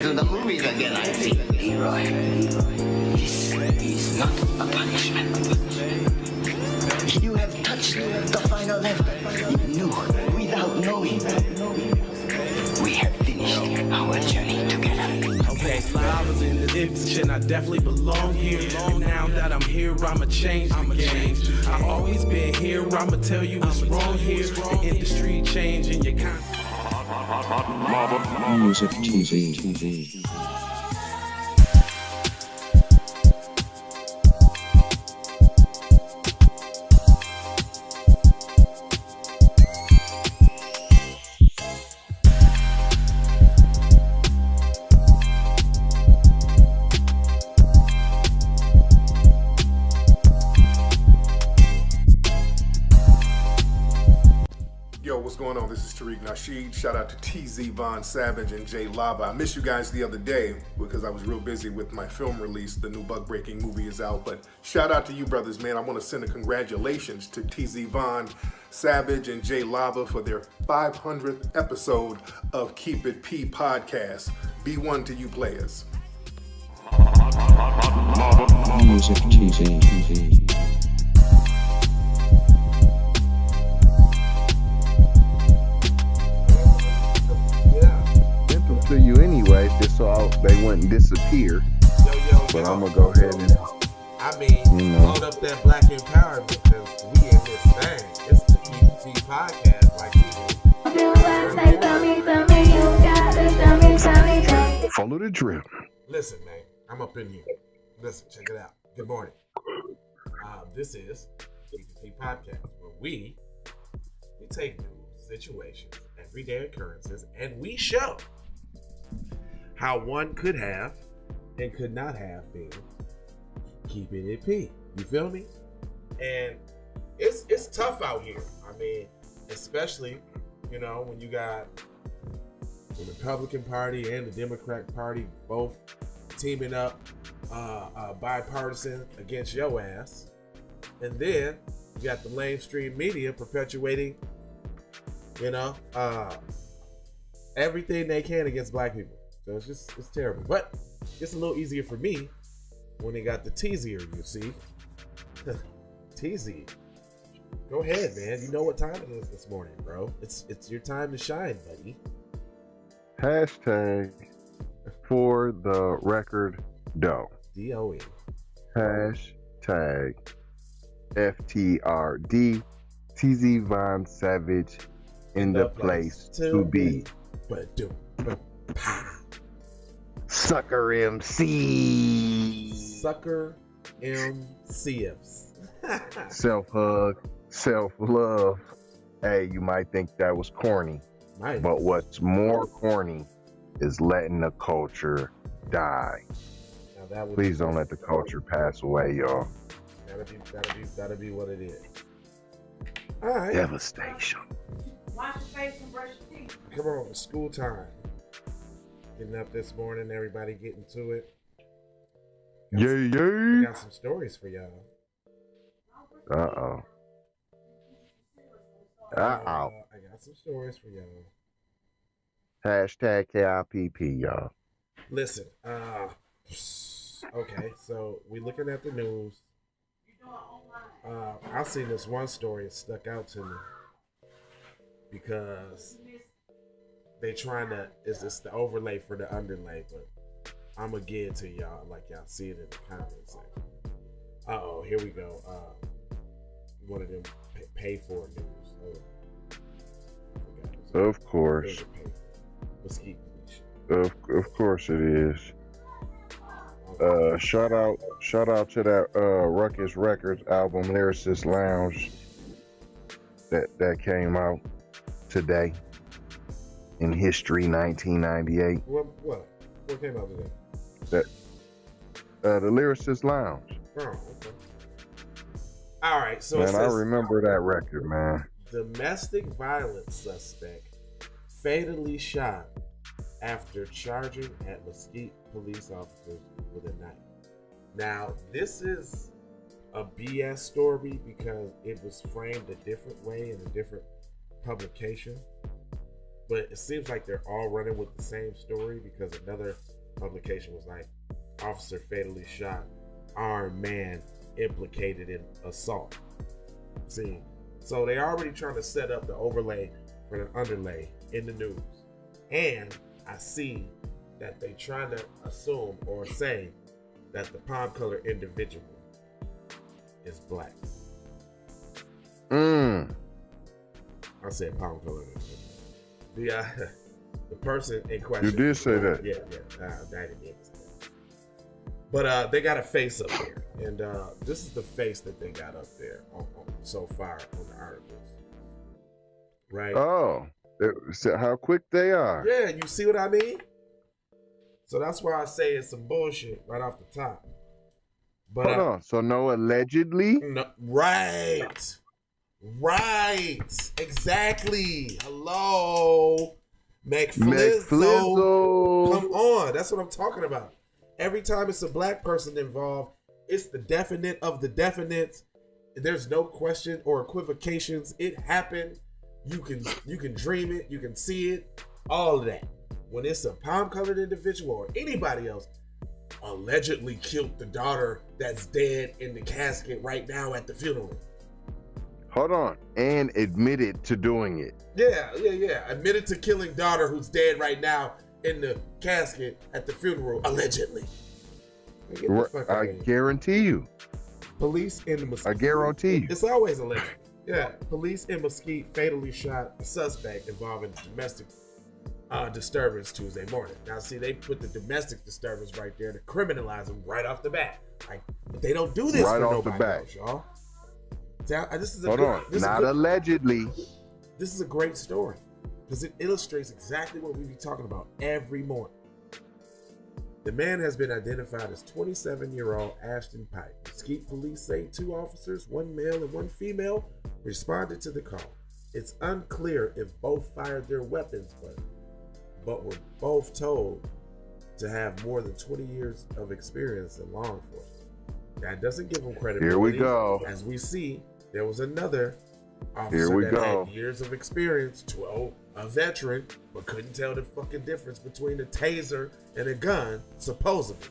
To the movies again, I see. Leroy, this is not a punishment. You have touched the final level. You knew without knowing. We have finished our journey together. Okay, so I was in the position, I definitely belong here. And now that I'm here, I'ma change the game. I've always been here, I'ma tell you what's wrong here. The industry changing, you can't. Music TV. What's going on? This is Tariq Nasheed. Shout out to TZ Von Savage and Jay Lava. I missed you guys the other day because I was real busy with my film release. The new Bug Breaking movie is out, but shout out to you brothers, man. I want to send a congratulations to TZ Von Savage and Jay Lava for their 500th episode of Keep It P podcast. Be one to you players. Music TV. To you anyway, just so they wouldn't disappear. But I'm gonna go ahead and load up that black empowerment because we in this thing. It's the ET podcast like you do. follow the drip. Listen, man, I'm up in here. Listen, check it out. Good morning. This is the ET podcast where we take news, situations, everyday occurrences, and we show how one could have and could not have been keeping it P. You feel me? And it's tough out here. I mean, especially, when you got the Republican Party and the Democratic Party both teaming up bipartisan against your ass. And then you got the mainstream media perpetuating, everything they can against black people. So it's terrible. But it's a little easier for me when they got the teasier, you see. Teasy. Go ahead, man. You know what time it is this morning, bro. It's your time to shine, buddy. Hashtag for the record doe. DOE. Hashtag FTRD TZ Von Savage in the place to be. Sucker MC. Sucker MCFs. Self-hug, self-love. Hey, you might think that was corny. Nice. But what's more corny is letting the culture die. Please don't let the culture pass away, y'all. That'll be what it is. All right. Devastation. Wash your face and brush your teeth. Come on, it's school time. Getting up this morning, everybody getting to it. Yay. Got some stories for y'all. Uh-oh. I got some stories for y'all. Hashtag KIPP, y'all. Listen, okay, so we looking at the news. I seen this one story that stuck out to me because they trying to, is this the overlay for the underlay, but I'm gonna give it to y'all like y'all see it in the comment section. Uh-oh, here we go. One of them pay for news. Of course. Mesquite Poe. Of course it is. Shout out to that Ruckus Records album, Lyricist Lounge, that came out today in history, 1998. What came out today? The Lyricist Lounge. Oh, okay. All right, so man, I remember that record, man. Domestic violence suspect fatally shot after charging at Mesquite police officers with a knife. Now, this is a BS story because it was framed a different way in a different publication. but it seems like they're all running with the same story because another publication was like, officer fatally shot, armed man implicated in assault. See, so they already trying to set up the overlay for the underlay in the news. And I see that they trying to assume or say that the palm color individual is black. I said palm color. The person in question. You did say that. Yeah. I didn't mean to say that. But they got a face up there, and this is the face that they got up there so far on the articles. Right? Oh, how quick they are. Yeah, you see what I mean? So that's why I say it's some bullshit right off the top. But Hold on. So no allegedly? No, right. Exactly. Hello. McFlizzo. Come on. That's what I'm talking about. Every time it's a black person involved, it's the definite of the definites. There's no question or equivocations. It happened. You can dream it. You can see it. All of that. When it's a palm-colored individual or anybody else allegedly killed the daughter that's dead in the casket right now at the funeral. Hold on. And admitted to doing it. Yeah. Admitted to killing daughter who's dead right now in the casket at the funeral, allegedly. I guarantee you. Police in the Mesquite. I guarantee you. It's always alleged. Yeah. Police in Mesquite fatally shot a suspect involving domestic disturbance Tuesday morning. Now, see, they put the domestic disturbance right there to criminalize them right off the bat. Like, but they don't do this right for off nobody the bat, else, y'all. This is Hold on. Not allegedly. This is a great story because it illustrates exactly what we be talking about every morning. The man has been identified as 27-year-old Ashton Pike. Mesquite police say 2 officers, 1 male and 1 female, responded to the call. It's unclear if both fired their weapons, but were both told to have more than 20 years of experience in law enforcement. That doesn't give them credibility. Here we go. As we see, there was another officer that had years of experience, a veteran, but couldn't tell the fucking difference between a taser and a gun, supposedly.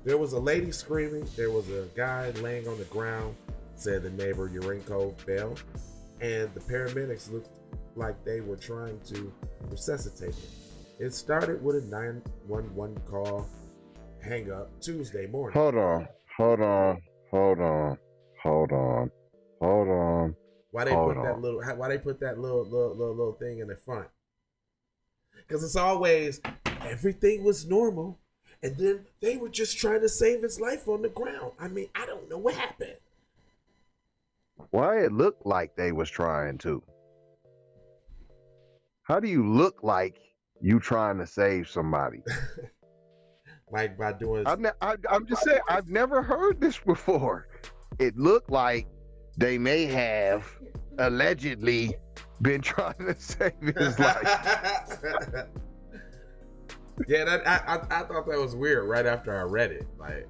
There was a lady screaming. There was a guy laying on the ground, said the neighbor Urenco Bell, and the paramedics looked like they were trying to resuscitate him. It started with a 911 call hang up Tuesday morning. Hold on. Why they put that little thing in the front? Because it's always everything was normal, and then they were just trying to save his life on the ground. I mean, I don't know what happened. Why it looked like they was trying to? How do you look like you trying to save somebody? Like by doing... I'm just saying, I've never heard this before. It looked like they may have allegedly been trying to save his life. Yeah, I thought that was weird right after I read it. Like,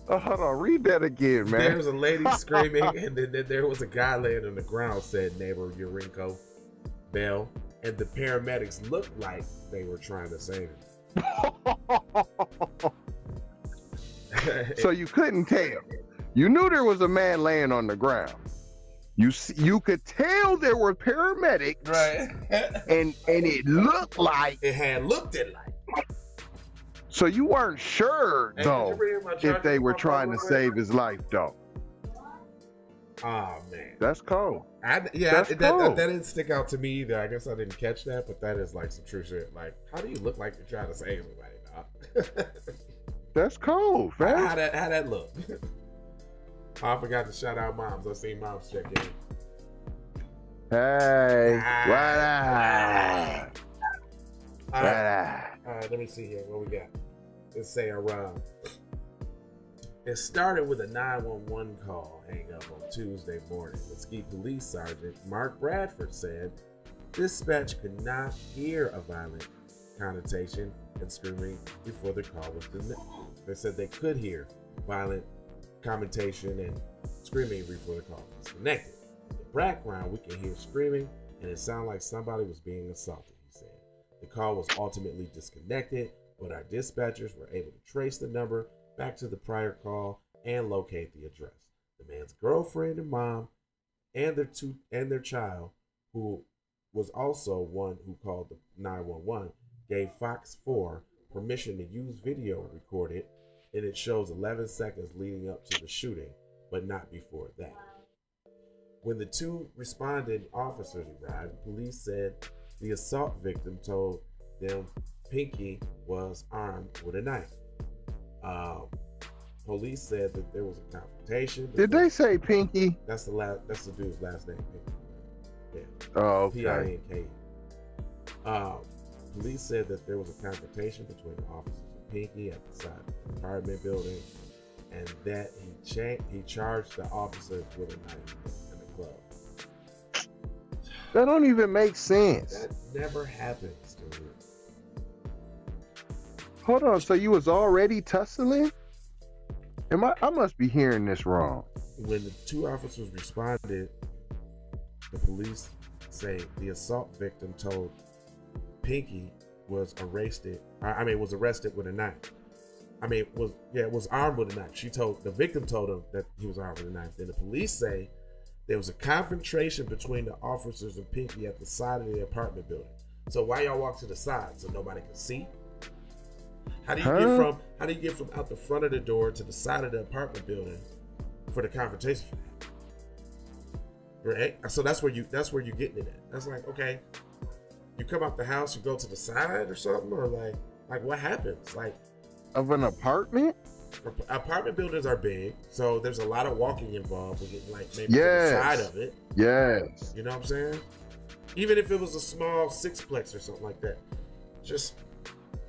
hold on, read that again, man. There was a lady screaming, and then there was a guy laying on the ground, said neighbor Urenco Bell, and the paramedics looked like they were trying to save him. So you couldn't tell. You knew there was a man laying on the ground. You could tell there were paramedics, right? and it looked like it had looked it like. So you weren't sure though if they were trying to save his life though. Oh man, that's cold. That didn't stick out to me either. I guess I didn't catch that, but that is like some true shit. Like, how do you look like you're trying to save somebody, dog? That's cold, man. How that look? Oh, I forgot to shout out moms. I seen moms check in. Hey, all right, let me see here. What we got? Let's say around. It started with a 911 call hang up on Tuesday morning. Mesquite Police Sergeant Mark Bradford said dispatch could not hear a violent connotation and screaming before the call was dismissed. They said they could hear violent commentation and screaming before the call was connected. background, we can hear screaming, and it sounded like somebody was being assaulted, he said. The call was ultimately disconnected, but our dispatchers were able to trace the number back to the prior call and locate the address. The man's girlfriend and mom and their child, who was also one who called the 911, gave Fox 4 permission to use video recorded, and it shows 11 seconds leading up to the shooting, but not before that. When the two responding officers arrived, police said the assault victim told them Pinky was armed with a knife. Police said that there was a confrontation. Did they say Pinky? That's the dude's last name, Pinky. Yeah. Oh, okay. P-I-N-K. Police said that there was a confrontation between the officers and Pinky at the side of the apartment building, and that he charged the officers with a knife in the club. That don't even make sense. That never happens, dude. Hold on, so you was already tussling? I must be hearing this wrong. When the two officers responded, the police say the assault victim told Pinky was arrested with a knife. Was armed with a knife. The victim told him that he was armed with a knife. Then the police say there was a confrontation between the officers and Pinky at the side of the apartment building. So why y'all walk to the side so nobody can see? How do you get from out the front of the door to the side of the apartment building for the confrontation? Right? So that's where you're getting it at. That's like, okay, you come out the house, you go to the side or something, or like what happens? Like, of an apartment? Apartment buildings are big, so there's a lot of walking involved. We're getting like maybe to the side of it. Yes. You know what I'm saying? Even if it was a small sixplex or something like that, just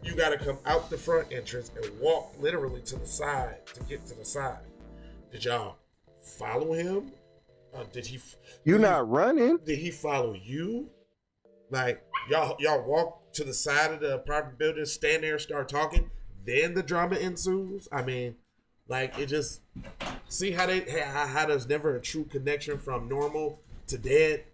you got to come out the front entrance and walk literally to the side to get to the side. Did y'all follow him? You're not running. Did he follow you? Like y'all walk to the side of the apartment building, stand there, start talking, then the drama ensues. I mean, like, it just see how there's never a true connection from normal to dead.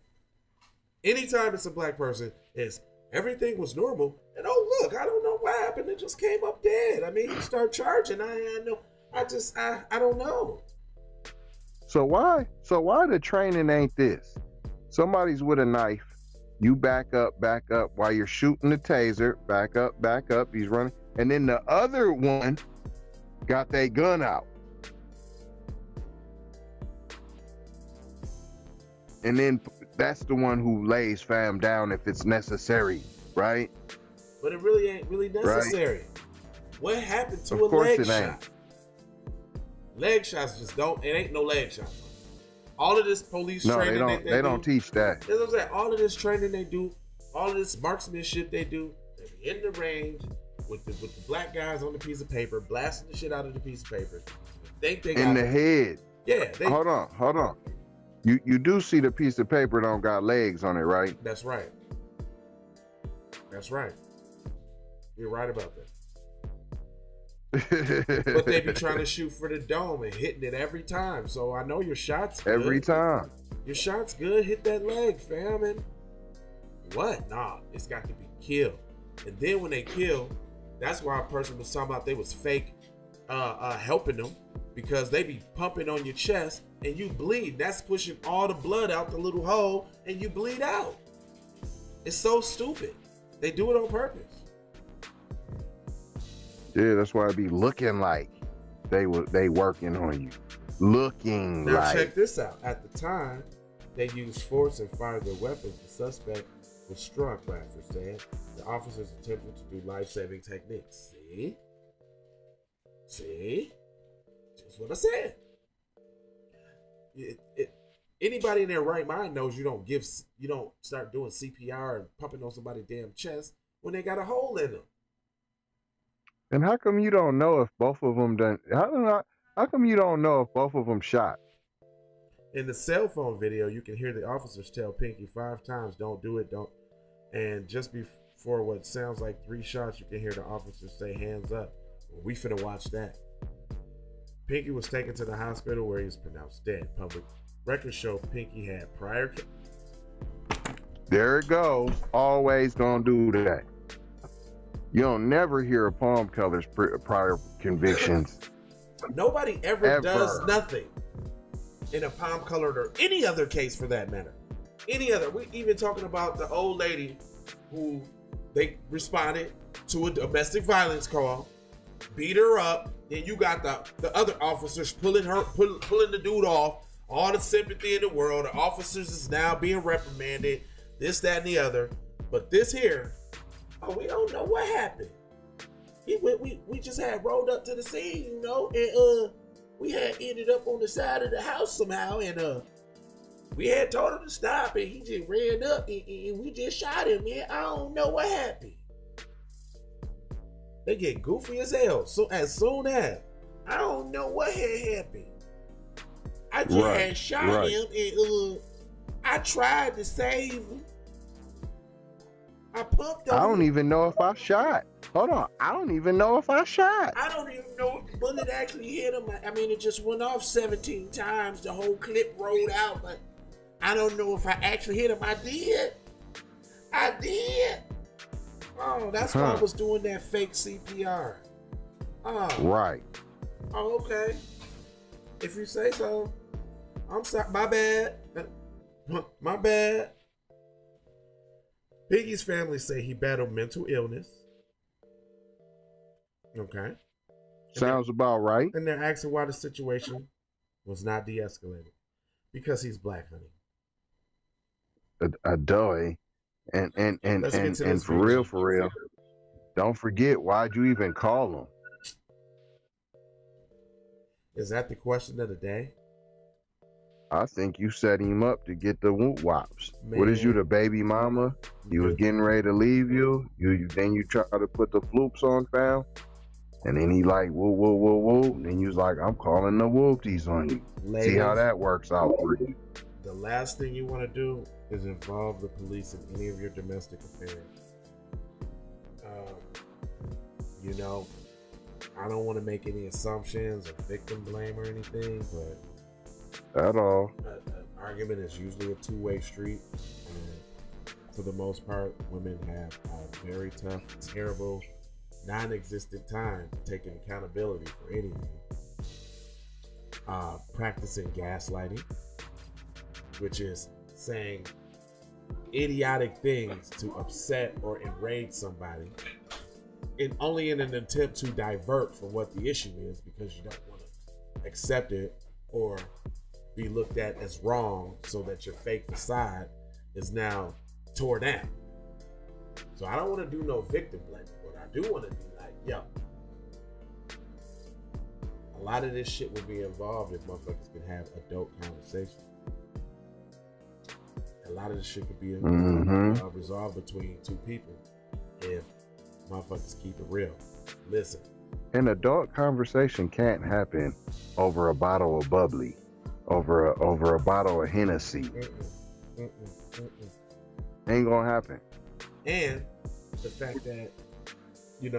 Anytime it's a black person, it's everything was normal, and oh look, I don't know what happened. It just came up dead. I mean, he started charging. I don't know. So why the training ain't this? Somebody's with a knife. You back up while you're shooting the taser. Back up. He's running, and then the other one got their gun out, and then that's the one who lays fam down if it's necessary, right? But it really ain't really necessary. Right. What happened to a leg shot? Leg shots just don't. It ain't no leg shots. All of this police training they don't teach that. That's what I'm saying. All of this training they do, all of this marksmanship they do, they be in the range with the black guys on the piece of paper, blasting the shit out of the piece of paper. They in the head. Yeah. Hold on. You do see the piece of paper don't got legs on it, right? That's right. You're right about that. But they be trying to shoot for the dome and hitting it every time. So I know your shot's good. Every time. Your shot's good. Hit that leg, fam. And what? Nah, it's got to be killed. And then when they kill, that's why a person was talking about they was fake helping them, because they be pumping on your chest and you bleed. That's pushing all the blood out the little hole and you bleed out. It's so stupid. They do it on purpose. Yeah, that's why it be looking like they working on you. Looking now like. Check this out. At the time, they used force and fired their weapons. The suspect was struck, Bradford said. The officers attempted to do life-saving techniques. See? Just what I said. Anybody in their right mind knows you don't start doing CPR and pumping on somebody's damn chest when they got a hole in them. And how come you don't know if both of them done? How come you don't know if both of them shot? In the cell phone video, you can hear the officers tell Pinky 5 times, "Don't do it, don't." And just before what sounds like 3 shots, you can hear the officers say, "Hands up." We finna watch that. Pinky was taken to the hospital where he was pronounced dead. records show Pinky had prior. There it goes. Always gonna do that. You don't never hear of Palm Colors prior convictions. Nobody ever does nothing in a Palm Colored or any other case for that matter. Any other. We even talking about the old lady who they responded to a domestic violence call, beat her up. Then you got the other officers pulling the dude off. All the sympathy in the world. The officers is now being reprimanded. This, that, and the other. But this here, we don't know what happened. We just had rolled up to the scene, you know, and we had ended up on the side of the house somehow, and we had told him to stop, and he just ran up, and we just shot him, man. I don't know what happened. They get goofy as hell. So as soon as I don't know what had happened, I just had shot him, and I tried to save him. I pumped him. I don't even know if I shot. Hold on. I don't even know if I shot. I don't even know if the bullet actually hit him. I mean, it just went off 17 times. The whole clip rolled out, but I don't know if I actually hit him. I did. Oh, that's why I was doing that fake CPR. Oh. Right. Oh, okay. If you say so. I'm sorry. My bad. My bad. Piggy's family say he battled mental illness. Okay. Sounds about right. And they're asking why the situation was not de-escalated. Because he's black, honey. A doy. And for real, don't forget, why'd you even call him? Is that the question of the day? I think you set him up to get the whoop wops. What is you, the baby mama? You was getting ready to leave you. Then you try to put the floops on, fam. And then he like, whoa, whoa, whoa, whoa. And then you was like, I'm calling the whoopties on you. Ladies, see how that works out for you. The last thing you want to do is involve the police in any of your domestic affairs. You know, I don't want to make any assumptions or victim blame or anything, but at all, an argument is usually a two-way street, and for the most part, women have a very tough, terrible, non-existent time taking accountability for anything. Practicing gaslighting, which is saying idiotic things to upset or enrage somebody, and only in an attempt to divert from what the issue is, because you don't want to accept it or be looked at as wrong, so that your fake facade is now tore down. So I don't want to do no victim blaming. What I do want to be like, yo, a lot of this shit will be involved if motherfuckers can have adult conversation. A lot of this shit could be resolved between two people if motherfuckers keep it real. Listen, an adult conversation can't happen over a bottle of bubbly, over a bottle of Hennessy. Ain't gonna happen. And the fact that you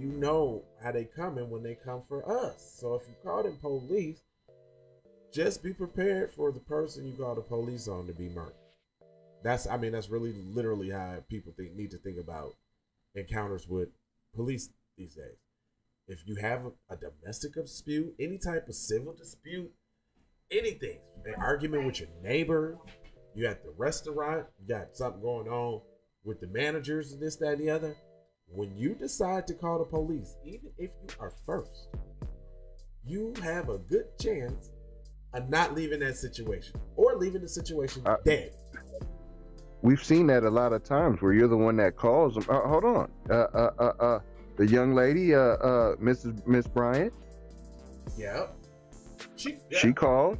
know how they coming when they come for us. So if you call them police, just be prepared for the person you call the police on to be murdered. That's really literally how people need to think about encounters with police these days. If you have a domestic dispute, any type of civil dispute, anything, an argument with your neighbor, you at the restaurant, you got something going on with the managers and this, that, and the other, when you decide to call the police, even if you are first, you have a good chance of not leaving that situation or leaving the situation dead. We've seen that a lot of times where you're the one that calls them. Hold on. The young lady, Miss Bryant. Yeah. She called.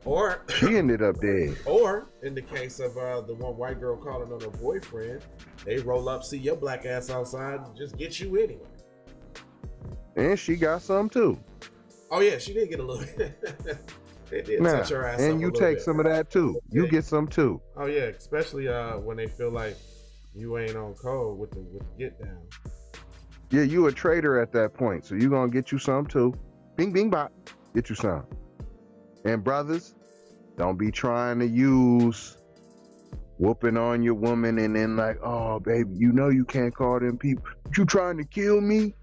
Or she ended up dead. Or in the case of the one white girl calling on her boyfriend, they roll up, see your black ass outside, and just get you anyway. And she got some too. Oh yeah, she did get a little. They did touch her ass. And you take some of that too. You get some too. Oh yeah, especially when they feel like you ain't on code with the get down. Yeah, you a traitor at that point, so you gonna get you some too. Bing bing bop, get you some. And brothers, don't be trying to use whooping on your woman and then like, oh baby, you know you can't call them people. You trying to kill me?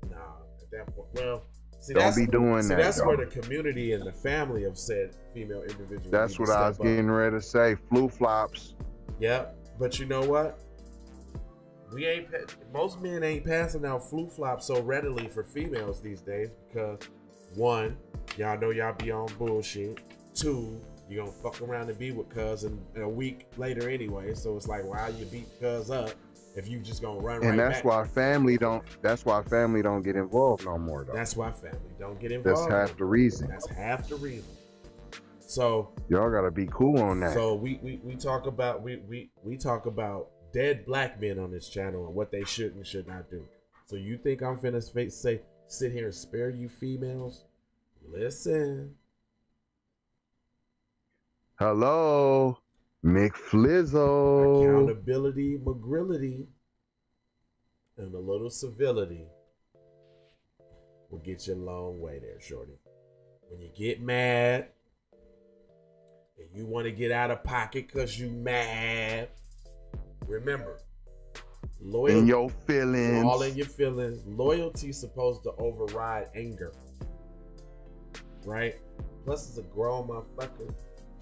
Nah, at that point, well, see, Don't be doing that. That's where dog. the community and the family of said female individual. That's what I was getting ready to say. Flu flops. Yep, but you know what? Most men ain't passing out flu flops so readily for females these days because, one, y'all know y'all be on bullshit. Two, you gonna fuck around and be with cuz in a week later anyway. So it's like, why you beat cuz up if you just gonna run And right that's back? why family don't get involved no more though. That's why family don't get involved. That's half the reason. That's half the reason. So Y'all gotta be cool on that. So we talk about we talk about dead black men on this channel and what they should and should not do. So you think I'm finna sit here and spare you females? Listen. Hello, McFlizzle. Accountability, McGrillity, and a little civility will get you a long way there, shorty. When you get mad and you want to get out of pocket because you mad, remember, loyalty, In your feelings. all in your feelings. Loyalty's supposed to override anger, right? Plus, it's a grown motherfucker.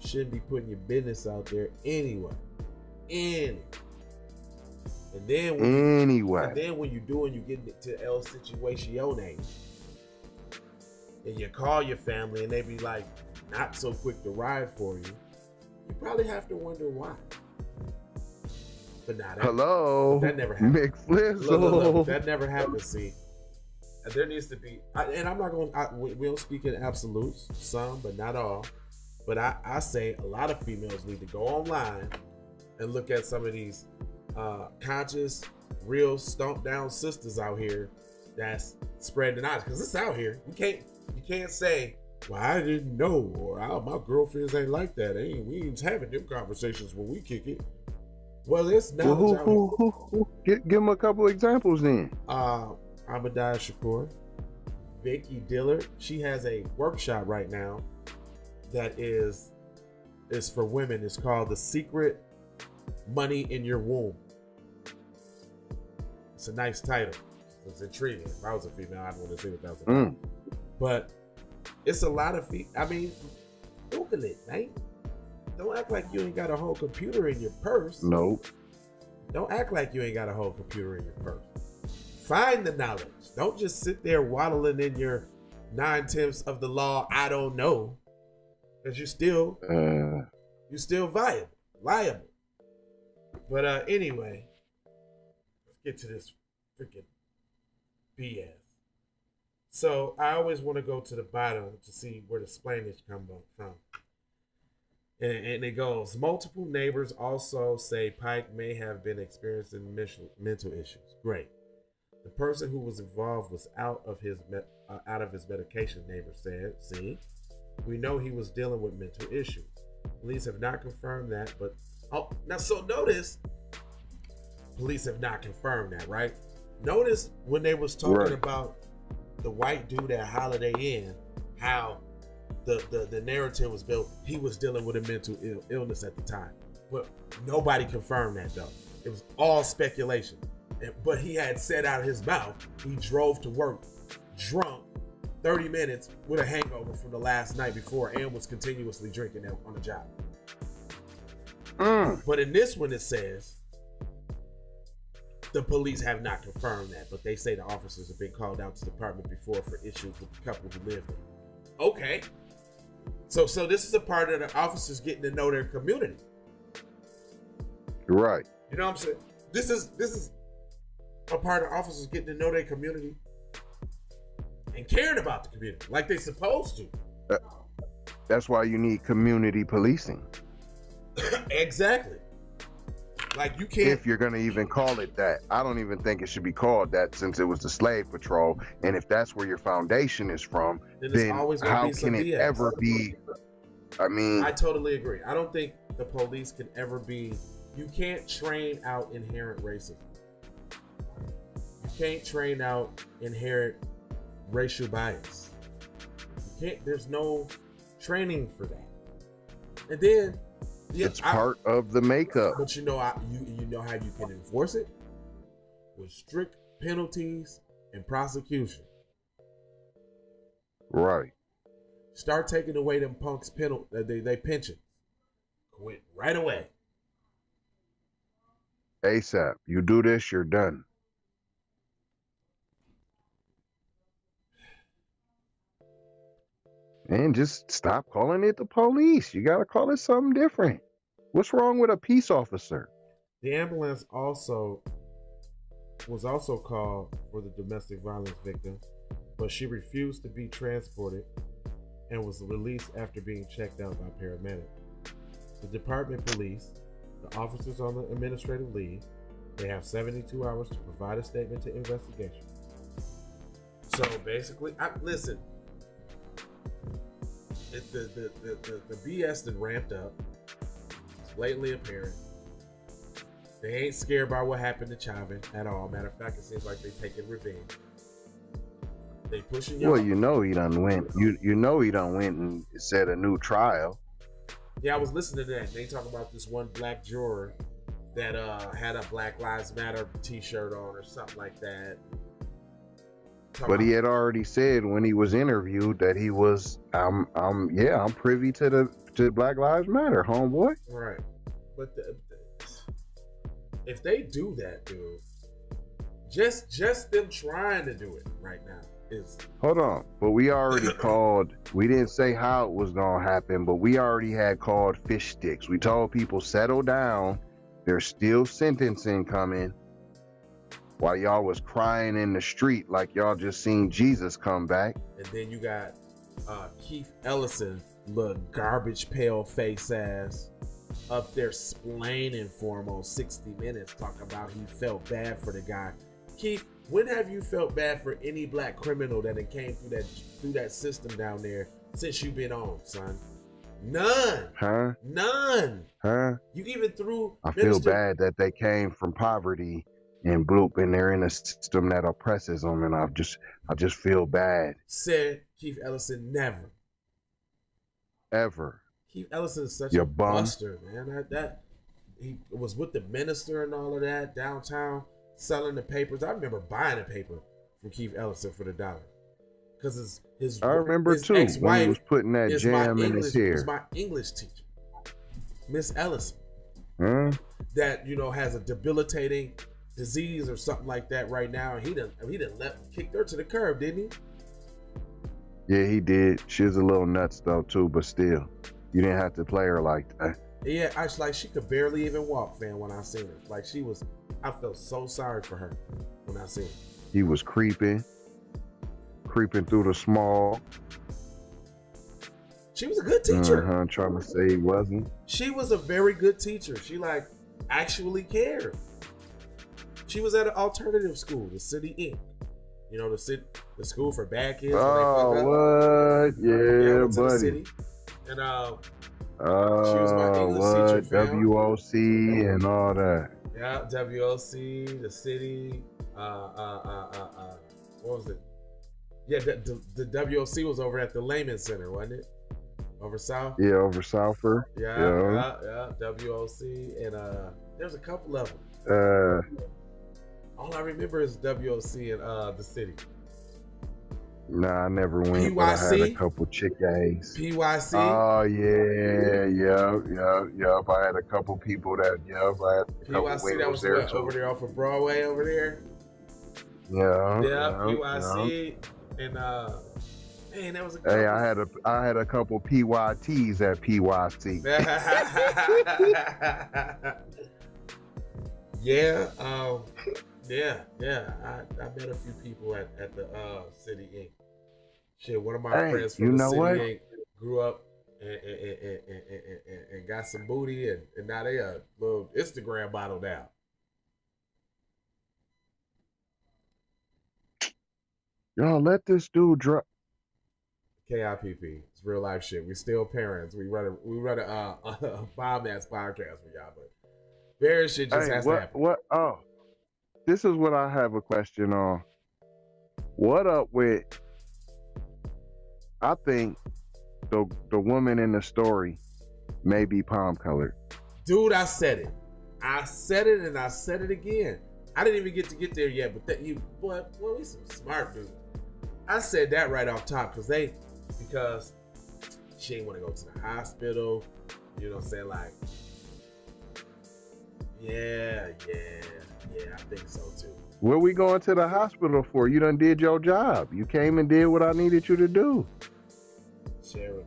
Shouldn't be putting your business out there anyway. And then when you do and you get into El Situaciones and you call your family and they be like not so quick to ride for you, you probably have to wonder why. But nah, that never happened. McFlizzle. Look, that never happened. See, there needs to be, and I'm not going. We don't speak in absolutes. Some, but not all. But I say a lot of females need to go online and look at some of these conscious, real stomp down sisters out here that's spreading the knowledge, because it's out here. You can't say, well, I didn't know, or my girlfriends ain't like that. We ain't having them conversations when we kick it. Well, it's knowledge out here. Give them a couple examples then. Ahmadiyah Shakur, Vicky Dillard. She has a workshop right now that is for women. It's called The Secret Money in Your Womb. It's a nice title. It's intriguing. If I was a female, I'd want to see what that was about. But it's a lot of Google it, man. Don't act like you ain't got a whole computer in your purse. Nope. Don't act like you ain't got a whole computer in your purse. Find the knowledge. Don't just sit there waddling in your 9/10 of the law. I don't know. Because you're still liable. But anyway, let's get to this freaking BS. So I always want to go to the bottom to see where the splainage comes from. And it goes, multiple neighbors also say Pike may have been experiencing mental issues. Great. The person who was involved was out of his medication, neighbor said. See? We know he was dealing with mental issues. Police have not confirmed that, but notice, police have not confirmed that, right? Notice when they was talking about the white dude at Holiday Inn, how the narrative was built. He was dealing with a mental illness at the time, but nobody confirmed that though. It was all speculation. But he had said out of his mouth he drove to work drunk 30 minutes with a hangover from the last night before and was continuously drinking on the job. But in this one it says the police have not confirmed that, but they say the officers have been called out to the department before for issues with the couple who lived there. Okay. So this is a part of the officers getting to know their community. Right. You know what I'm saying? This is a part of officers getting to know their community and caring about the community like they're supposed to. That's why you need community policing. Exactly. Like you can't. If you're gonna even call it that, I don't even think it should be called that since it was the slave patrol. And if that's where your foundation is from, then how can it ever be? I mean, I totally agree. I don't think the police can ever be. You can't train out inherent racism. You can't train out inherent racial bias. You can't. There's no training for that. And then it's part of the makeup. But you know how you can enforce it? With strict penalties and prosecution. Right. Start taking away them punks' they pensions. Quit right away. ASAP. You do this, you're done. And just stop calling it the police. You got to call it something different. What's wrong with a peace officer? The ambulance was also called for the domestic violence victim, but she refused to be transported and was released after being checked out by paramedics. The department police, the officers on the administrative leave, they have 72 hours to provide a statement to investigation. So basically, listen, the BS that ramped up. It's blatantly apparent. They ain't scared by what happened to Chauvin at all. Matter of fact, it seems like they taking revenge. They pushing y'all. Well, you know he done went. You know he done went and set a new trial. Yeah, I was listening to that. They talk about this one black juror that had a Black Lives Matter T-shirt on or something like that. But he had already said when he was interviewed that he was, I'm privy to Black Lives Matter, homeboy. Right. But if they do that, dude, just them trying to do it right now is. Hold on, but we already called. We didn't say how it was gonna happen, but we already had called fish sticks. We told people settle down. There's still sentencing coming. While y'all was crying in the street like y'all just seen Jesus come back. And then you got Keith Ellison, little garbage pail face ass, up there splaining for him on 60 Minutes, talking about he felt bad for the guy. Keith, when have you felt bad for any black criminal that came through that system down there since you've been on, son? None. Huh? None. Huh? You even threw. I feel bad that they came from poverty and bloop, and they're in a system that oppresses them, and I just feel bad. Said Keith Ellison never. Ever. Keith Ellison is such a buster, man. That he was with the minister and all of that downtown selling the papers. I remember buying a paper from Keith Ellison for $1 because his I remember his too when he was putting that jam in his hair. Was my English teacher, Miss Ellison, that has a debilitating disease or something like that right now. He done kicked her to the curb, didn't he? Yeah, he did. She was a little nuts though too, but still, you didn't have to play her like that. Yeah, she could barely even walk, fam. When I seen her, I felt so sorry for her when I seen her. He was creeping through the small. She was a good teacher. Trying to say he wasn't. She was a very good teacher. She actually cared. She was at an alternative school, the City Inc. The school for bad kids. Oh, what? Yeah, buddy. City. And she was my English teacher, fam. WOC and all that. Yeah, WOC, the City. What was it? Yeah, the WOC was over at the Lehman Center, wasn't it? Over South. Yeah, over Souther. Yeah. WOC, and there's a couple of them. All I remember is WOC and the City. Nah, I never went. PYC? But I had a couple chick A's. PYC. Oh yeah. I had a couple people that. I had a couple PYC that was there too. over there off of Broadway over there. Yeah. PYC and man, that was a couple. Hey, I had a couple PYTs at PYC. Yeah. I met a few people at the City Inc. Shit, one of my friends from the City Inc. grew up and got some booty, and now they a little Instagram model now. Y'all let this dude drop. KIPP. It's real life shit. We still parents. We run a bomb ass podcast for y'all, but various shit just has to happen. What? Oh, this is what I have a question on. What up with? I think the woman in the story may be palm colored. Dude, I said it. I said it and I said it again. I didn't even get there yet, but we some smart dudes. I said that right off top because she ain't want to go to the hospital. You know what I'm saying? Like, yeah, I think so too. What we going to the hospital for? You done did your job. You came and did what I needed you to do. Sharon,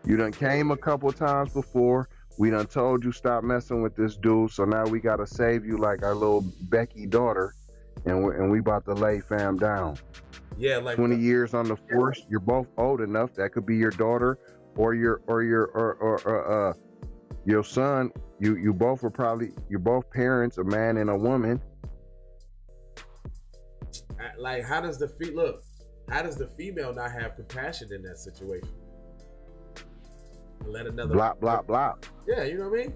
you done came a couple times before. We done told you stop messing with this dude. So now we gotta save you like our little Becky daughter, and we about to lay fam down. Yeah, like 20 years on the force. You're both old enough. That could be your daughter or your son. You both are you're both parents, a man and a woman. Like, how does the female not have compassion in that situation? Let another blah. Yeah, you know what I mean?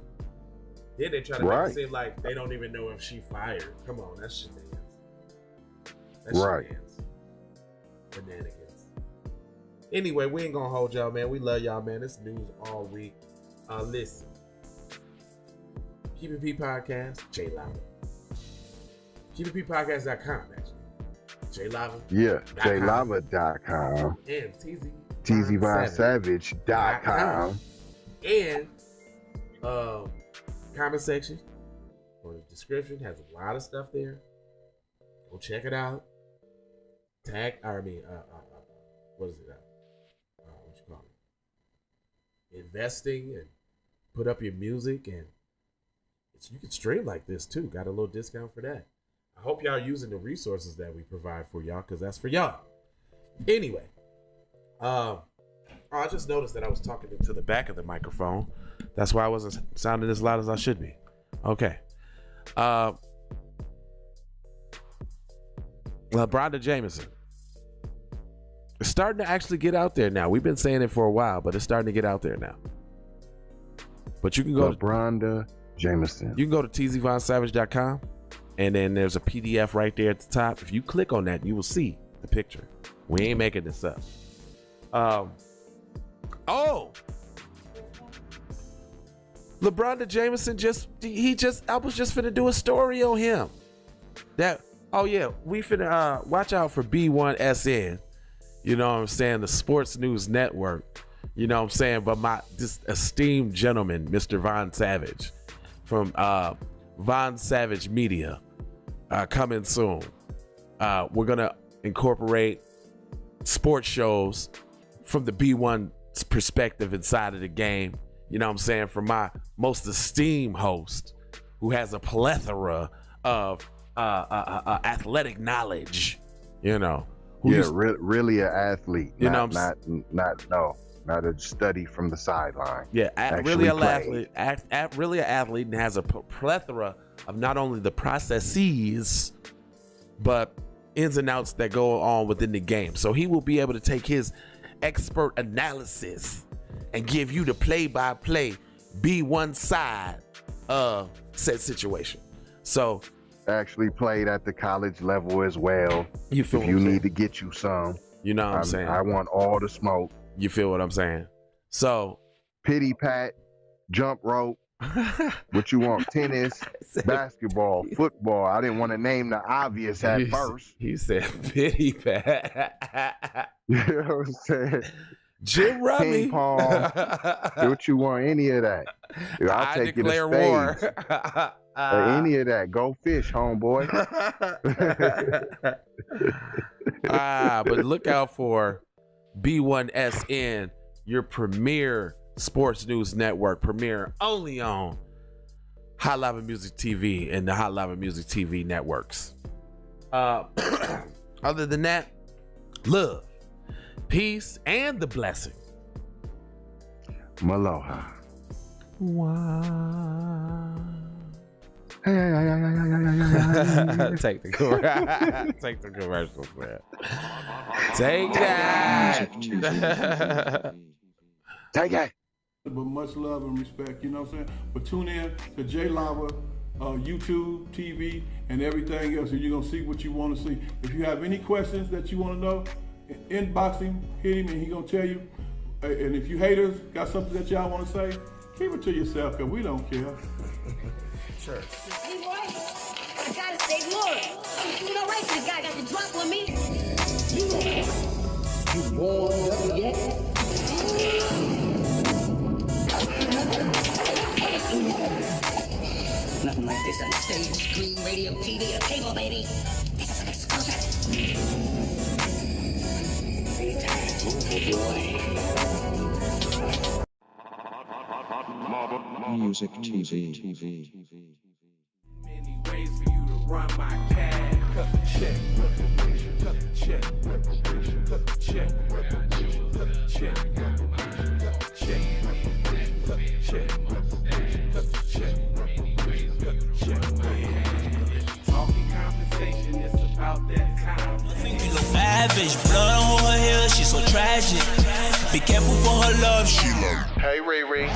Then they try to make it seem like they don't even know if she fired. Come on, that's shenanigans. That's shenanigans. Anyway, we ain't gonna hold y'all, man. We love y'all, man. This news all week. Listen. Keep It P Podcast, J Lava. KeepItPpodcast.com, actually. J Lava. Yeah, JLava.com. And TZVonSavage.com. And comment section or the description has a lot of stuff there. Go check it out. What is it? What you call it? Investing and put up your music, and you can stream like this too. Got a little discount for that. I hope y'all using the resources that we provide for y'all, because that's for y'all. Anyway, I just noticed that I was talking into the back of the microphone. That's why I wasn't sounding as loud as I should be. Okay. LeBron Jameson. It's starting to actually get out there now. We've been saying it for a while, but it's starting to get out there now. But you can go LeBron Jameson. You can go to tzvonsavage.com, and then there's a PDF right there at the top. If you click on that, you will see the picture. We ain't making this up. LeBron Jameson I was just finna do a story on him. We finna watch out for B1SN. You know what I'm saying? The Sports News Network. You know what I'm saying? But this esteemed gentleman, Mr. Von Savage, from Von Savage Media, coming soon. We're gonna incorporate sports shows from the B1 perspective inside of the game. You know what I'm saying? From my most esteemed host, who has a plethora of athletic knowledge. You know, really an athlete. You know, not a study from the sideline. Yeah, really an athlete, and has a plethora of not only the processes, but ins and outs that go on within the game. So he will be able to take his expert analysis and give you the play-by-play B1 side of said situation. So actually played at the college level as well. You feel if you need to get you some. You know what I'm saying? I want all the smoke. You feel what I'm saying? So pity pat, jump rope. What you want? Tennis, basketball, football. I didn't want to name the obvious at first. He said pity pat. You know what I'm saying? Jim Rummy. Ping pong. What you want? Any of that? I'll take you to spades. War. Any of that. Go fish, homeboy. But look out for B1SN, your premier sports news network, premiere only on Hotlvamusictv and the Hotlvamusictv networks. Other than that, love, peace, and the blessing. Maloha. Wow. Take the commercials, man. Take that. Take it. But much love and respect, you know what I'm saying? But tune in to J Lava, YouTube, TV, and everything else, and you're gonna see what you want to see. If you have any questions that you want to know, inbox him, hit him, and he's gonna tell you. And if you haters got something that y'all want to say, keep it to yourself, because we don't care. Sure. Hey, boy, I gotta stay loyal. I'm doing all right, this guy got the drop on me. You warmed up yet? Nothing like this on stage, screen, radio, TV, or cable, baby. This is an exclusive. Music TV. Many ways for you to run my cash. Cut the check, cut the check, cut the check, cut the check, cut the check, cut the check, cut the check, cut the check, cut the check. Talking compensation, it's about that time. Savage, blood on her hair, she's so tragic. Be careful for her love, she love. Hey Riri.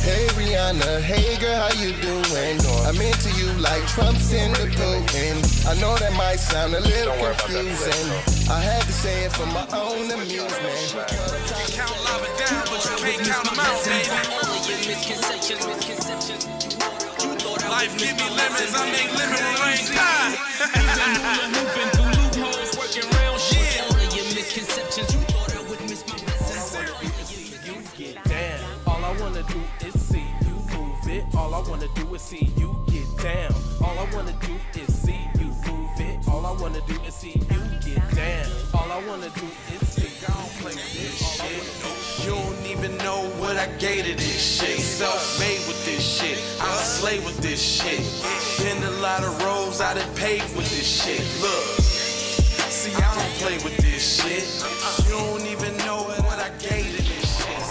Hey Rihanna, hey girl, how you doing? I'm into you like Trump's in the Putin. I know that might sound a little confusing. I had to say it for my own amusement. Count lava down, but you can't count them out, baby. Life give me lemons, I make lemon rain die. Moving through loopholes, working round shit. All of your misconceptions, you thought I would miss my message. You get down. All I wanna do is see you move it. All I wanna do is see you get down. All I wanna do is see you move it. All I wanna do is see you get down. All I wanna do is see you play this shit. You don't even know what I gave to this shit. Self-made with this shit. I slay with this shit. Been a lot of roads I done paved with this shit. Look, see I don't play with this shit. You don't even know what I gave to this shit.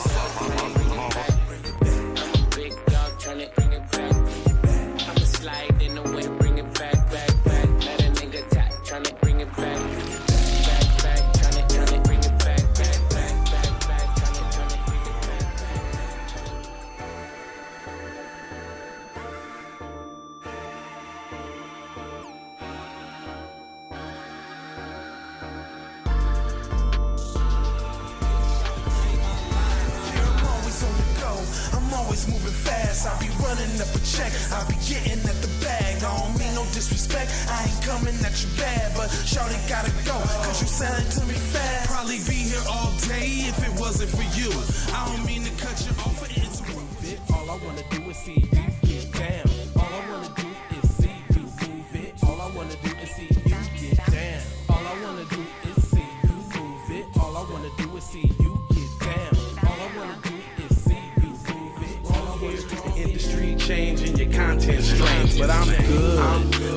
Moving fast, I be running up a check, I be getting at the bag. I don't mean no disrespect, I ain't coming at you bad, but shawty gotta go, cause you sounding to me fast. Probably be here all day if it wasn't for you. I don't mean to cut you off or interrupt it. All I wanna do is see you get down. All I wanna do is see you move it. All I wanna do is see you get down. All I wanna do is see you move it. All I wanna do is see you get down. All I wanna do is see you move it. All I wanna do The industry changing, your content strange, but I'm good,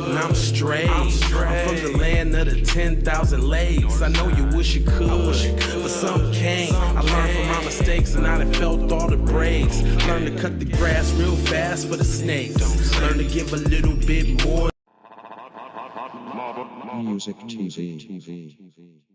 and I'm straight. I'm from the land of the 10,000 lakes. I know you wish you could, but some can't. I learned from my mistakes, and I done felt all the breaks. Learn to cut the grass real fast for the snakes. Learn to give a little bit more. Music TV.